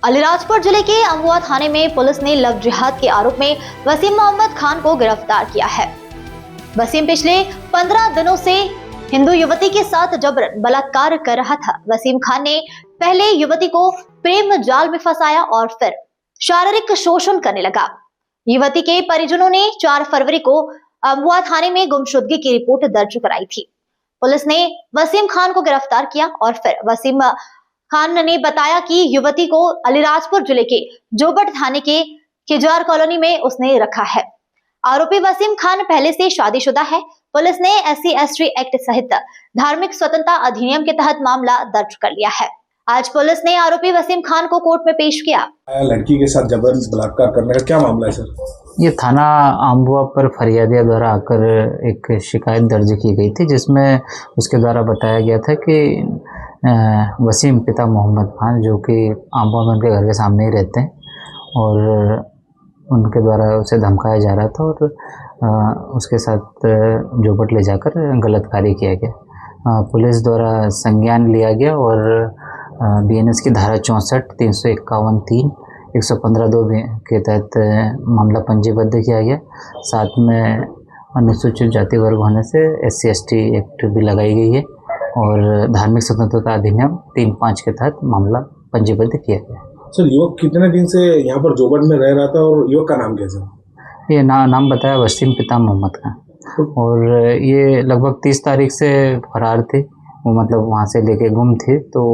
अलीराजपुर जिले के अमवा थाने में पुलिस ने लव जिहाद के आरोप में वसीम मोहम्मद खान को गिरफ्तार किया है। वसीम पिछले 15 दिनों से हिंदू युवती के साथ जबरन बलात्कार कर रहा था। वसीम खान ने पहले युवती को प्रेम जाल में फंसाया और फिर शारीरिक शोषण करने लगा। युवती के परिजनों ने 4 फरवरी को अमवा थाने में गुमशुदगी की रिपोर्ट दर्ज कराई थी। पुलिस ने वसीम खान को गिरफ्तार किया और फिर वसीम खान ने बताया कि युवती को अलीराजपुर जिले के जोबट थाने के खिजार कॉलोनी में उसने रखा है। आरोपी वसीम खान पहले से शादीशुदा है। पुलिस ने SC/ST एक्ट सहित धार्मिक स्वतंत्रता अधिनियम के तहत मामला दर्ज कर लिया है। आज पुलिस ने आरोपी वसीम खान को कोर्ट में पेश किया। लड़की के साथ जबरदस्त बलात्कार करने का क्या मामला है सर? ये थाना अमवा पर फरियादिया द्वारा आकर एक शिकायत दर्ज की गई थी, जिसमें उसके द्वारा बताया गया था कि वसीम पिता मोहम्मद खान, जो कि अमवा में उनके घर के सामने ही रहते हैं, और उनके द्वारा उसे धमकाया जा रहा था और उसके साथ जोबट ले जाकर गलत कार्य किया गया। पुलिस द्वारा संज्ञान लिया गया और BNS की धारा 64, 351(3), 115(2) के तहत मामला पंजीबद्ध किया गया। साथ में अनुसूचित जाति वर्ग होने से SC/ST एक्ट भी लगाई गई है और धार्मिक स्वतंत्रता अधिनियम 3(5) के तहत मामला पंजीबद्ध किया गया। सर, युवक कितने दिन से यहाँ पर जोबट में रह रहा था और युवक का नाम क्या सर? ये नाम बताया वसीम पिता मोहम्मद खान, और ये लगभग 30 तारीख से फरार थे। वो मतलब वहाँ से लेके गुम थे, तो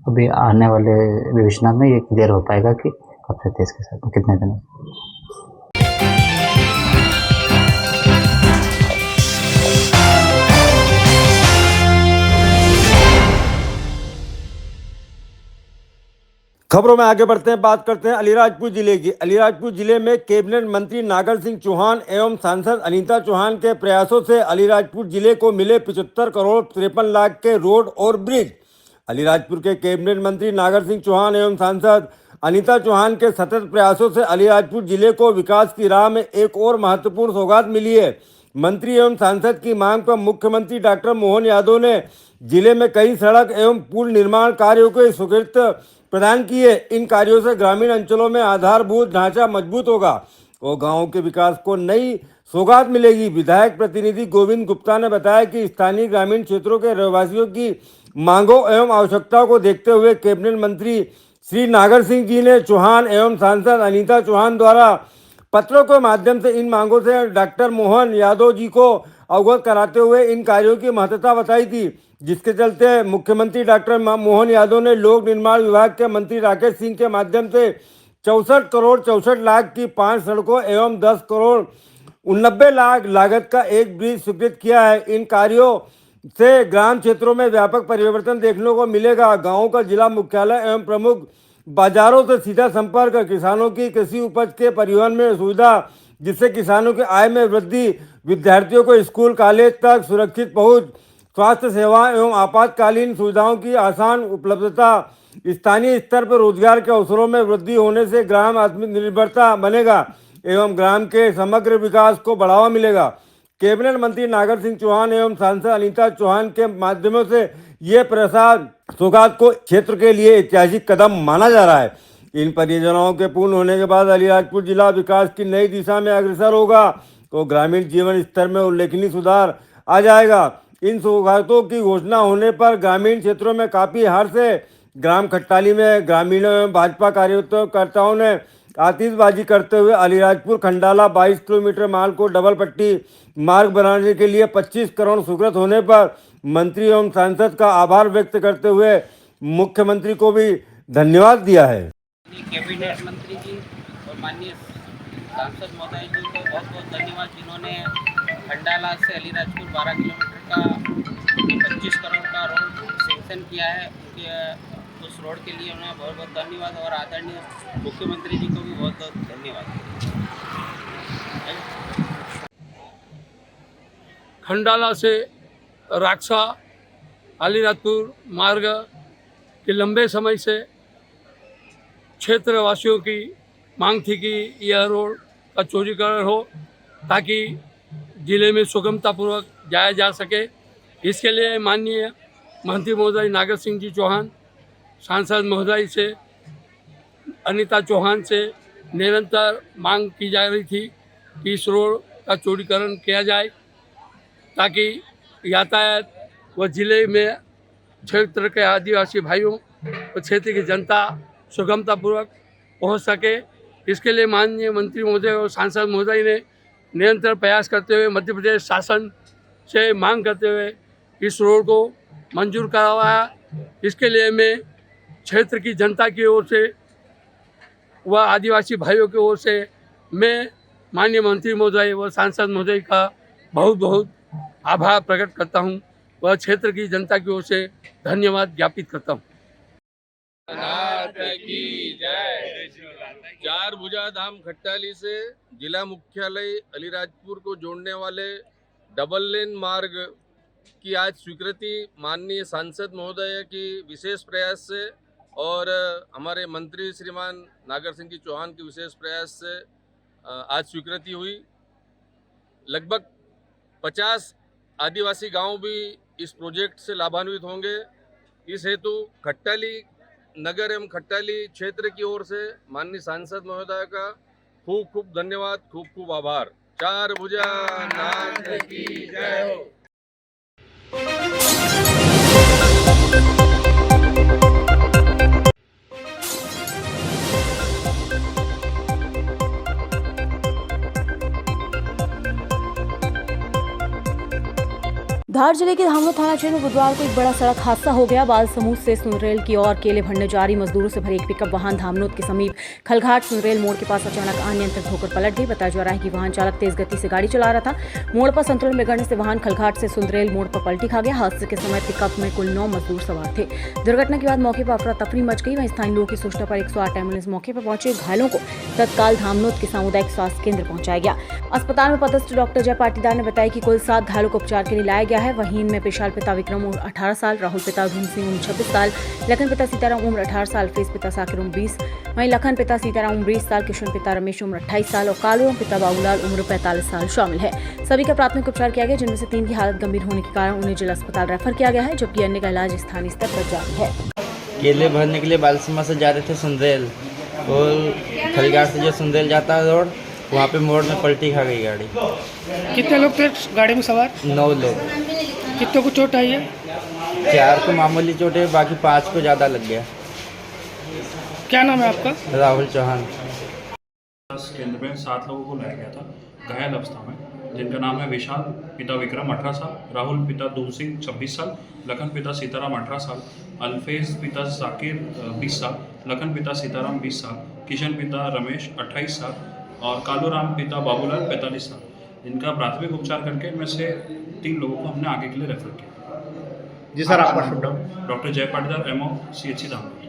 अभी आने वाले विवेचना में ये क्लियर हो पाएगा कि कब से थे इसके साथ, कितने दिन। खबरों में आगे बढ़ते हैं, बात करते हैं अलीराजपुर जिले की। अलीराजपुर जिले में कैबिनेट मंत्री नागर सिंह चौहान एवं सांसद अनीता चौहान के प्रयासों से अलीराजपुर जिले को मिले 75 करोड़ 53 लाख के रोड और ब्रिज। अलीराजपुर के कैबिनेट मंत्री नागर सिंह चौहान एवं सांसद अनीता चौहान के सतत प्रयासों से अलीराजपुर जिले को विकास की राह में एक और महत्वपूर्ण सौगात मिली है। मंत्री एवं सांसद की मांग पर मुख्यमंत्री डॉक्टर मोहन यादव ने जिले में कई सड़क एवं पुल निर्माण कार्यों को स्वीकृति प्रदान किए। इन कार्यों से ग्रामीण अंचलों में आधारभूत ढांचा मजबूत होगा और गांवों के विकास को नई सौगात मिलेगी। विधायक प्रतिनिधि गोविंद गुप्ता ने बताया कि स्थानीय ग्रामीण क्षेत्रों के रहवासियों की मांगों एवं आवश्यकताओं को देखते हुए कैबिनेट मंत्री श्री नागर सिंह जी ने चौहान एवं सांसद अनीता चौहान द्वारा पत्रों के माध्यम से इन मांगों से डॉक्टर मोहन यादव जी को अवगत कराते हुए इन कार्यों की महत्वता बताई थी, जिसके चलते मुख्यमंत्री डॉक्टर मोहन यादव ने लोक निर्माण विभाग के मंत्री राकेश सिंह के माध्यम से 64 करोड़ 64 लाख की 5 सड़कों एवं 10 करोड़ 89 लाख लागत का एक ब्रिज स्वीकृत किया है। इन कार्यों से ग्राम क्षेत्रों में व्यापक परिवर्तन देखने को मिलेगा। गाँवों का जिला मुख्यालय एवं प्रमुख बाजारों से सीधा संपर्क, किसानों की कृषि उपज के परिवहन में सुविधा, जिससे किसानों की आय में वृद्धि, विद्यार्थियों को स्कूल कॉलेज तक सुरक्षित पहुंच, स्वास्थ्य सेवा एवं आपातकालीन सुविधाओं की आसान उपलब्धता, स्थानीय स्तर पर रोजगार के अवसरों में वृद्धि होने से ग्राम आत्मनिर्भरता बनेगा एवं ग्राम के समग्र विकास को बढ़ावा मिलेगा। कैबिनेट मंत्री नागर सिंह चौहान एवं सांसद अनीता चौहान के माध्यमों से ये प्रसाद सौगात को क्षेत्र के लिए ऐतिहासिक कदम माना जा रहा है। इन परियोजनाओं के पूर्ण होने के बाद अलीराजपुर जिला विकास की नई दिशा में अग्रसर होगा तो ग्रामीण जीवन स्तर में उल्लेखनीय सुधार आ जाएगा। इन सौगातों की घोषणा होने पर ग्रामीण क्षेत्रों में काफ़ी हर्ष है। ग्राम खट्टाली में ग्रामीणों एवं भाजपा कार्यकर्ताओं ने आतिशबाजी करते हुए अलीराजपुर खंडाला 22 किलोमीटर मार्ग को डबल पट्टी मार्ग बनाने के लिए 25 करोड़ स्वीकृत होने पर मंत्री एवं सांसद का आभार व्यक्त करते हुए मुख्यमंत्री को भी धन्यवाद दिया है। कैबिनेट मंत्री जी और माननीय सांसद महोदय जी को बहुत बहुत धन्यवाद, जिन्होंने खंडाला से अलीराजपुर 12 किलोमीटर का 25 करोड़ का रोड सेंक्शन किया है। उनके उस रोड के लिए उन्हें बहुत बहुत धन्यवाद और आदरणीय मुख्यमंत्री जी को भी बहुत बहुत धन्यवाद। खंडाला से राक्सा अलीराजपुर मार्ग के लंबे समय से क्षेत्रवासियों की मांग थी कि यह रोड का चौड़ीकरण हो ताकि ज़िले में सुगमतापूर्वक जाया जा सके। इसके लिए माननीय मंत्री महोदय नागर सिंह जी चौहान, सांसद महोदय से अनीता चौहान से निरंतर मांग की जा रही थी कि इस रोड का चौड़ीकरण किया जाए ताकि यातायात व जिले में क्षेत्र के आदिवासी भाइयों व क्षेत्र की जनता सुगमतापूर्वक पहुंच सके। इसके लिए माननीय मंत्री महोदय और सांसद महोदय ने निरंतर प्रयास करते हुए मध्य प्रदेश शासन से मांग करते हुए इस रोड को मंजूर करवाया। इसके लिए मैं क्षेत्र की जनता की ओर से व आदिवासी भाइयों की ओर से मैं माननीय मंत्री महोदय व सांसद महोदय का बहुत बहुत आभार प्रकट करता हूं व क्षेत्र की जनता की ओर से धन्यवाद ज्ञापित करता हूं। चार भुजा धाम खट्टाली से जिला मुख्यालय अलीराजपुर को जोड़ने वाले डबल लेन मार्ग की आज स्वीकृति माननीय सांसद महोदय की विशेष प्रयास से और हमारे मंत्री श्रीमान नागर सिंह जी चौहान के विशेष प्रयास से आज स्वीकृति हुई। लगभग 50 आदिवासी गांव भी इस प्रोजेक्ट से लाभान्वित होंगे। इस हेतु खट्टाली नगर एवं खट्टाली क्षेत्र की ओर से माननीय सांसद महोदय का खूब खूब धन्यवाद, खूब खूब आभार। चार भुजा नाथ की जय हो। धार जिले के धामनोद थाना क्षेत्र में बुधवार को एक बड़ा सड़क हादसा हो गया। बाल समूह से सुनरेल की ओर केले भरने जा रही मजदूरों से भरी एक पिकअप वाहन धामनोद के समीप खलघाट सुनरेल मोड़ के पास अचानक अनियंत्रित होकर पलट गई। बताया जा रहा है कि वाहन चालक तेज गति से गाड़ी चला रहा था। मोड़ पर संतुलन बिगड़ने से वाहन खलघाट से सुनरेल मोड़ पर पलटी खा गया। हादसे के समय पिकअप में कुल 9 मजदूर सवार थे। दुर्घटना के बाद मौके पर अफरा तफरी मच गई। वहीं स्थानीय लोगों की सूचना पर 108 एम्बुलेंस मौके पर पहुंचे। घायलों को तत्काल धामनोद के सामुदायिक स्वास्थ्य केंद्र पहुंचाया गया। अस्पताल में पदस्थ डॉक्टर जय पाटीदार ने बताया कि कुल 7 घायलों को उपचार के लिए लाया गया है। वहीं इनमें पेशाल पिता विक्रम उम्र 18 साल, राहुल पिता धूम सिंह उम्र 26 साल, लखन पिता सीताराम उम्र 18 साल, फेस पिता साकिर उम्र 20, वहीं लखन पिता सीताराम उम्र 20 साल, किशन पिता रमेश उम्र 28 साल और कालू पिता बाबूलाल उम्र 45 साल शामिल है। सभी का प्राथमिक उपचार किया गया, जिनमें से 3 की हालत गंभीर होने के कारण उन्हें जिला अस्पताल रेफर किया गया है, जबकि अन्य का इलाज स्थानीय स्तर पर जारी है। केले भरने के लिए बालसमा से जा रहे थे सुंदेल और खलघाट से जो सुंदेल जाता है रोड, वहाँ पे मोड़ में पलटी खा गई गाड़ी। कितने लोग थे गाड़ी में सवार? 9 लोग। कितनों को चोट आई है? 4 को मामूली चोट है, बाकी 5 को ज़्यादा लग गया। क्या नाम है आपका? राहुल चौहान। केंद्र में 7 लोगों को लाया गया था घायल अवस्था में, जिनका नाम है विशाल पिता विक्रम 18 साल, राहुल पिता दूम सिंह 26 साल, लखन पिता सीताराम 18 साल, अल्फेज पिता साकिर 20 साल, लखन पिता सीताराम 20 साल, किशन पिता रमेश 28 साल और कालू राम पिता बाबूलाल 45 साल। इनका प्राथमिक उपचार करके इनमें से 3 लोगों को हमने आगे के लिए रेफर किया। जी सर, आपका शुभ नाम? डॉक्टर जय पाटीदार, MO CHC धामनोद।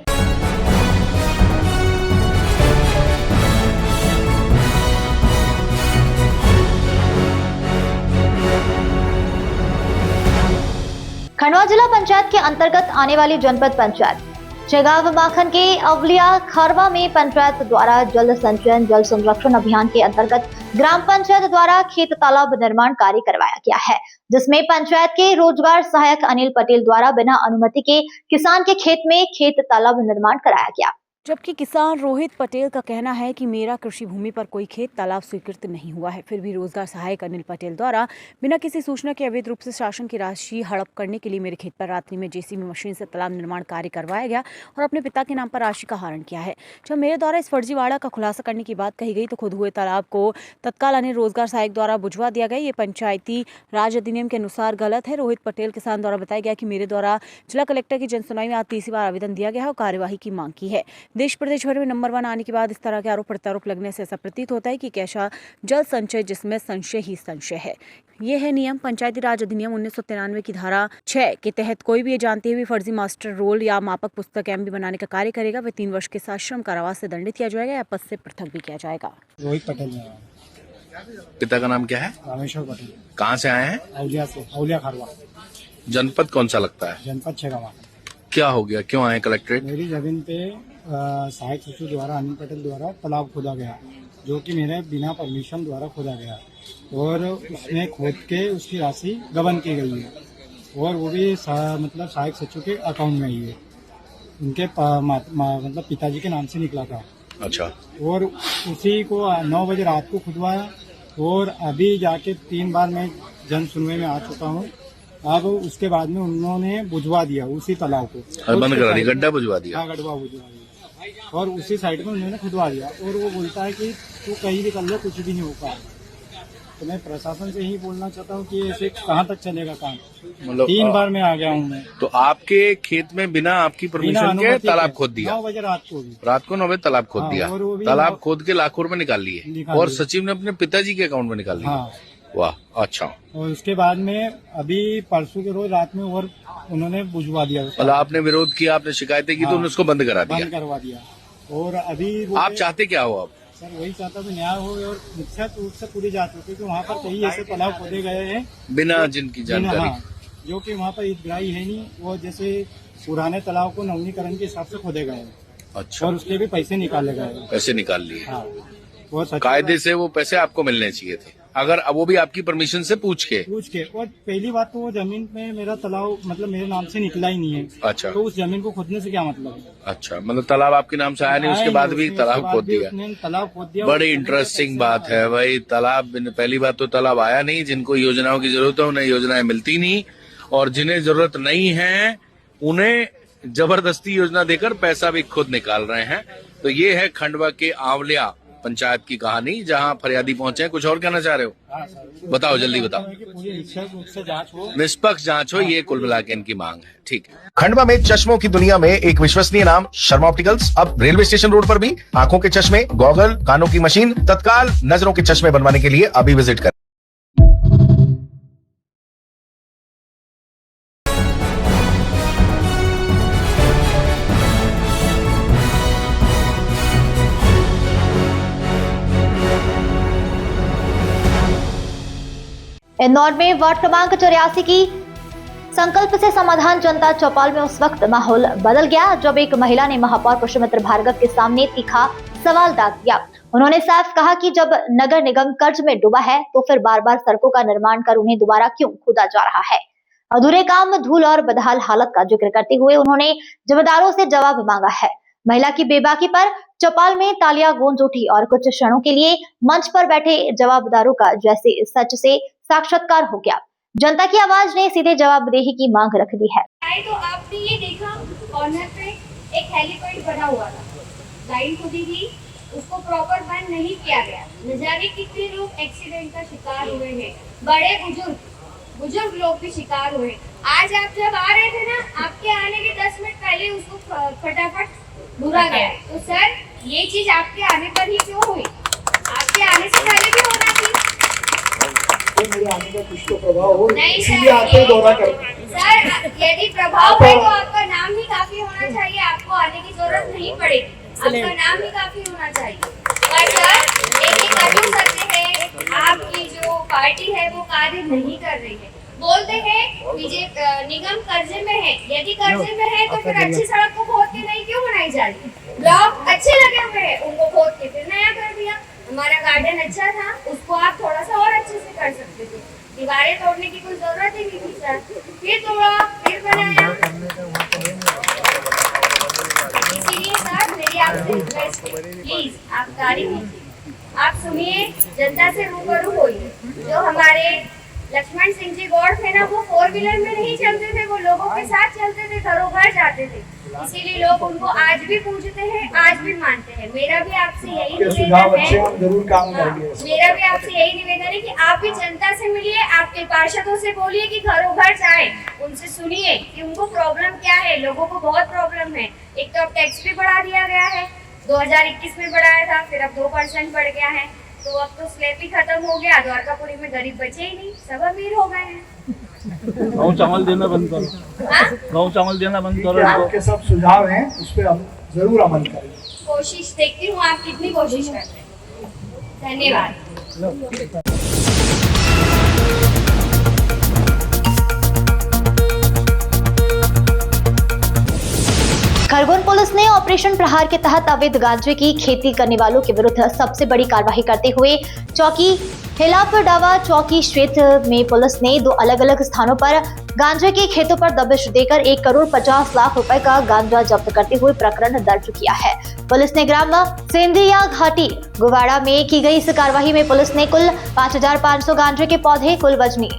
खंडवा जिला पंचायत के अंतर्गत आने वाली जनपद पंचायत शेगाव माखन के अवलिया खरवा में पंचायत द्वारा जल संचयन जल संरक्षण अभियान के अंतर्गत ग्राम पंचायत द्वारा खेत तालाब निर्माण कार्य करवाया गया है, जिसमें पंचायत के रोजगार सहायक अनिल पटेल द्वारा बिना अनुमति के किसान के खेत में खेत तालाब निर्माण कराया गया। जबकि किसान रोहित पटेल का कहना है कि मेरा कृषि भूमि पर कोई खेत तालाब स्वीकृत नहीं हुआ है, फिर भी रोजगार सहायक अनिल पटेल द्वारा बिना किसी सूचना के अवैध रूप से शासन की राशि हड़प करने के लिए मेरे खेत पर रात्रि में जेसीबी मशीन से तालाब निर्माण कार्य करवाया गया और अपने पिता के नाम पर राशि का हरण किया है। जब मेरे द्वारा इस फर्जीवाड़ा का खुलासा करने की बात कही गई तो खुद हुए तालाब को तत्काल अनिल रोजगार सहायक द्वारा बुझवा दिया गया। ये पंचायती राज अधिनियम के अनुसार गलत है। रोहित पटेल किसान द्वारा बताया गया कि मेरे द्वारा जिला कलेक्टर की जनसुनवाई में आज 3री बार आवेदन दिया गया है और कार्यवाही की मांग की है। देश प्रदेश भर में नंबर 1 आने के बाद इस तरह के आरोप प्रत्यारोप लगने से ऐसा प्रतीत होता है कि कैसा जल संचय जिसमें संशय ही संशय है। ये है नियम। पंचायती राज अधिनियम 1993 की धारा 6 के तहत कोई भी ये जानते हुए फर्जी मास्टर रोल या मापक पुस्तक MB बनाने का कार्य करेगा वे 3 वर्ष के साथ श्रम कारावास से दंडित किया जाएगा या पद से पृथक भी किया जाएगा। रोहित पटेल। पिता का नाम क्या है? रामेश्वर पटेल। कहाँ से आए हैं? अवलिया से, अवलिया खरवा। जनपद कौन सा लगता है? जनपद शेगाव। क्या हो गया, क्यों आए कलेक्ट्रेट? मेरी जमीन पे सहायक सचिव द्वारा अनिल पटेल द्वारा तालाब खोदा गया, जो कि मेरे बिना परमिशन द्वारा खोदा गया और उसमें खोद के उसकी राशि गबन की गई है और वो भी मतलब सहायक सचिव के अकाउंट में ही है। उनके मतलब पिताजी के नाम से निकला था। अच्छा। और उसी को 9 बजे रात को खुदवाया और अभी जाके 3 बार मैं जन सुनवाई में आ चुका हूँ। अब उसके बाद में उन्होंने बुझवा दिया उसी तालाब को, बंद करा दिया, गड्ढा बुझवा दिया। हाँ, गड्ढा बुझवा दिया और उसी साइड में उन्होंने खुदवा दिया। और वो बोलता है कि तू कहीं भी कर लो, कुछ भी नहीं हो पाएगा। तो मैं प्रशासन से ही बोलना चाहता हूँ कि ऐसे कहाँ तक चलेगा काम। मतलब 3 बार मैं आ गया हूँ मैं। तो आपके खेत में बिना आपकी परमिशन के तालाब खोद दिया? 9 बजे रात को भी। रात को 9 बजे तालाब खोद दिया। तालाब खोद के लाखों रुपए निकाल लिए और सचिव ने अपने पिताजी के अकाउंट में निकाल लिया। वाह, अच्छा। और उसके बाद में अभी परसों के रोज रात में और उन्होंने बुझवा दिया। मतलब आपने विरोध किया, आपने शिकायतें की, तो उन्होंने उसको बंद करा दिया। बंद करवा दिया। और अभी आप चाहते क्या हो? आप सर वही चाहता हूँ न्याय हो और निश्चित रूप से पूरी जांच हो, क्योंकि वहाँ पर कई ऐसे तालाब खोदे गए हैं बिना जिनकी जानकारी, जो कि वहाँ पर ईदगाही है नहीं। वो जैसे पुराने तालाब को नवीनीकरण के हिसाब से खोदे गए हैं। अच्छा। और उसके भी पैसे निकाले गए। पैसे निकाल लिए? हाँ। कायदे से वो पैसे आपको मिलने चाहिए थे, अगर वो भी आपकी परमिशन से पूछ के। और पहली बात तो वो जमीन में मेरा तालाब मतलब मेरे नाम से निकला ही नहीं है। अच्छा। तो उस जमीन को खोदने से क्या मतलब है? अच्छा, मतलब तालाब आपके नाम से आया नहीं, उसके बाद भी तालाब खोद दिया। तालाब खोद दिया। बड़ी इंटरेस्टिंग बात है भाई। तालाब, पहली बात तो तालाब आया नहीं। जिनको योजनाओं की जरूरत है उन्हें योजनाएं मिलती नहीं, और जिन्हें जरूरत नहीं है उन्हें जबरदस्ती योजना देकर पैसा भी खुद निकाल रहे हैं। तो ये है खंडवा के आंवलिया पंचायत की कहानी, जहां फरियादी पहुंचे हैं। कुछ और कहना चाह रहे हो? बताओ, जल्दी बताओ। निष्पक्ष जांच हो, ये कुल मिला के इनकी मांग है। ठीक है। खंडवा में चश्मों की दुनिया में एक विश्वसनीय नाम शर्मा ऑप्टिकल्स। अब रेलवे स्टेशन रोड पर भी आंखों के चश्मे, गॉगल, कानों की मशीन, तत्काल नजरों के चश्मे बनवाने के लिए अभी विजिट करें। इंदौर में वार्ड क्रमांक 84 की संकल्प से समाधान जनता चौपाल में उस वक्त माहौल बदल गया जब एक महिला ने महापौर पुष्पमित्र भार्गव के सामने तीखा सवाल दाग दिया। उन्होंने साफ कहा कि जब नगर निगम कर्ज में डूबा है तो फिर बार बार सड़कों का निर्माण कर उन्हें दोबारा क्यों खोदा जा रहा है। अधूरे काम, धूल और बदहाल हालत का जिक्र करते हुए उन्होंने जिम्मेदारों से जवाब मांगा है। महिला की बेबाकी पर चौपाल में तालियां गूंज उठी और कुछ क्षणों के लिए मंच पर बैठे जवाबदारों का जैसे सच से साक्षात्कार हो गया। जनता की आवाज ने सीधे जवाबदेही की मांग रख दी है। तो आपने ये देखा कॉर्नर पे एक हेलीपैड बना हुआ था, लाइन खुदी थी, उसको प्रॉपर बंद नहीं किया गया। न जाने कितने लोग एक्सीडेंट का शिकार हुए हैं, बड़े बुजुर्ग लोग भी शिकार हुए। आज आप जब आ रहे थे ना, आपके आने के 10 मिनट पहले उसको फटाफट ढूंढा गया। तो सर ये चीज आपके आने पर ही क्यों हुई? आपके आने से पहले भी होना थी। मेरे आने का कुछ तो प्रभाव हो, नहीं इसीलिए आते दौरा कर। सर यदि प्रभाव है तो आपका नाम ही काफी होना चाहिए, आपको आने की जरूरत नहीं पड़ेगी, आपका नाम ही काफी होना चाहिए। पर सर एक कठिन सत्य है, आपकी जो पार्टी है वो कार्य नहीं कर रही है। बोलते हैं बीजेपी निगम कर्जे में है, यदि कर्जे में है तो फिर अच्छी सड़क को खोद के नहीं क्यों बनाई जा रही? ब्लॉक अच्छे लगे हुए हैं, उनको खोद के फिर नया कर दिया। हमारा गार्डन अच्छा था, उसको आप थोड़ा सा और अच्छे से कर सकते थे। दीवारें तोड़ने की कोई जरूरत ही नहीं थी सर, फिर तोड़ा फिर बनाया। इसीलिए सर मेरी आपसे रिक्वेस्ट है, प्लीज आप गाड़ी कीजिए, आप सुनिए, जनता से रूबरू होइए। जो हमारे लक्ष्मण सिंह जी गौड़ थे ना, वो 4 व्हीलर में नहीं चलते थे, वो लोगों के साथ चलते थे, घरों घर जाते थे। इसीलिए लोग उनको आज भी पूजते हैं, आज भी मानते हैं। मेरा भी आपसे यही निवेदन है, मेरा भी आपसे यही निवेदन है कि आप भी जनता से मिलिए, आपके पार्षदों से बोलिए कि घरों घर जाए, उनसे सुनिए कि उनको प्रॉब्लम क्या है। लोगों को बहुत प्रॉब्लम है। एक तो अब टैक्स भी बढ़ा दिया गया है, 2021 में बढ़ाया था, फिर अब 2% बढ़ गया है। तो अब तो स्लैब ही खत्म हो गया, द्वारकापुरी में गरीब बचे ही नहीं, सब अमीर हो गए हैं। गाँव चावल देना बंद करो, गाँव चावल देना बंद करो। आपके सब सुझाव हैं, उस पर हम जरूर अमल करेंगे। कोशिश देखती हूँ आप कितनी कोशिश करते हैं। धन्यवाद। खरगोन पुलिस ने ऑपरेशन प्रहार के तहत अवैध गांजे की खेती करने वालों के विरुद्ध सबसे बड़ी कार्रवाई करते हुए चौकी हिलापड़ावा चौकी क्षेत्र में पुलिस ने 2 अलग-अलग स्थानों पर गांजे के खेतों पर दबिश देकर 1 करोड़ 50 लाख रुपए का गांजा जब्त करते हुए प्रकरण दर्ज किया है। पुलिस ने ग्राम सेंधिया घाटी गुवाड़ा में की गई इस कार्रवाई में पुलिस ने कुल 5500 गांजे के पौधे कुल वजनी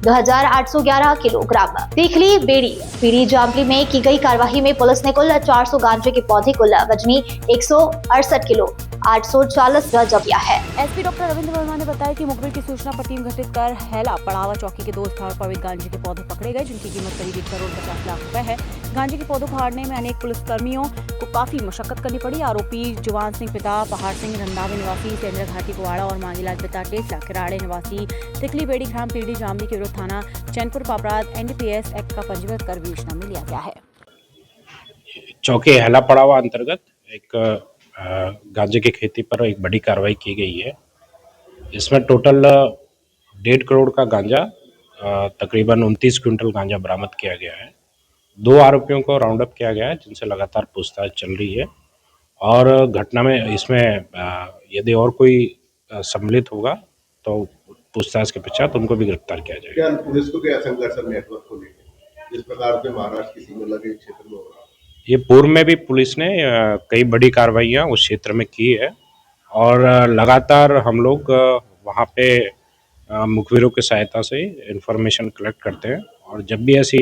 2811 किलोग्राम तीखली बेड़ी पीड़ी जामली में की गई कार्रवाई में पुलिस ने कुल 400 गांजे के पौधे कुल वजनी 168 किलो 840 जब्त किया है। एसपी डॉक्टर रविंद्र वर्मा ने बताया कि मुखबिर की सूचना पर टीम गठित कर हैला पड़ावा चौकी के 2 स्थानों पर अवैध गांजे के पौधे पकड़े गए, जिनकी कीमत करीब 1 करोड़ 50 लाख रुपए है। गांजे के पौधों को हारने में अनेक पुलिसकर्मियों को काफी मशक्कत करनी पड़ी। आरोपी जवान सिंह पिता पहाड़ सिंह रंधावे निवासी सेंद्र घाटी कुवाड़ा और मांगीलाल पिता टेसला किराड़े निवासी तिकली बेड़ी ग्राम पीड़ी जामली के विरुद्ध थाना चैनपुर का अपराध NDPS एक्ट का पंजीबद्ध कर विवेचना में लिया गया है। चौकी हैला पड़ावा अंतर्गत एक गांजे की खेती पर एक बड़ी कार्रवाई की गई है। इसमें टोटल 1.5 करोड़ का गांजा तकरीबन 29 क्विंटल गांजा बरामद किया गया है। 2 आरोपियों को राउंड अप किया गया है, जिनसे लगातार पूछताछ चल रही है और घटना में इसमें यदि और कोई सम्मिलित होगा तो पूछताछ के पश्चात उनको भी गिरफ्तार किया जाएगा। क्या पुलिस को क्या संघर्ष नेटवर्क को लेकर जिस प्रकार से महाराष्ट्र की सीमा लगे क्षेत्र में हो रहा है? ये पूर्व में भी पुलिस ने कई बड़ी कार्रवाइयाँ उस क्षेत्र में की है और लगातार हम लोग वहाँ पे मुखबिरों की सहायता से इंफॉर्मेशन कलेक्ट करते हैं और जब भी ऐसी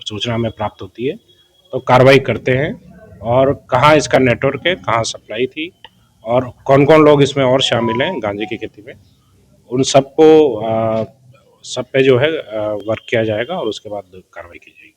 सूचना हमें प्राप्त होती है तो कार्रवाई करते हैं और कहाँ इसका नेटवर्क है, कहाँ सप्लाई थी और कौन कौन लोग इसमें और शामिल हैं गांजे की खेती में, उन सबको सब पे जो है वर्क किया जाएगा और उसके बाद कार्रवाई की जाएगी।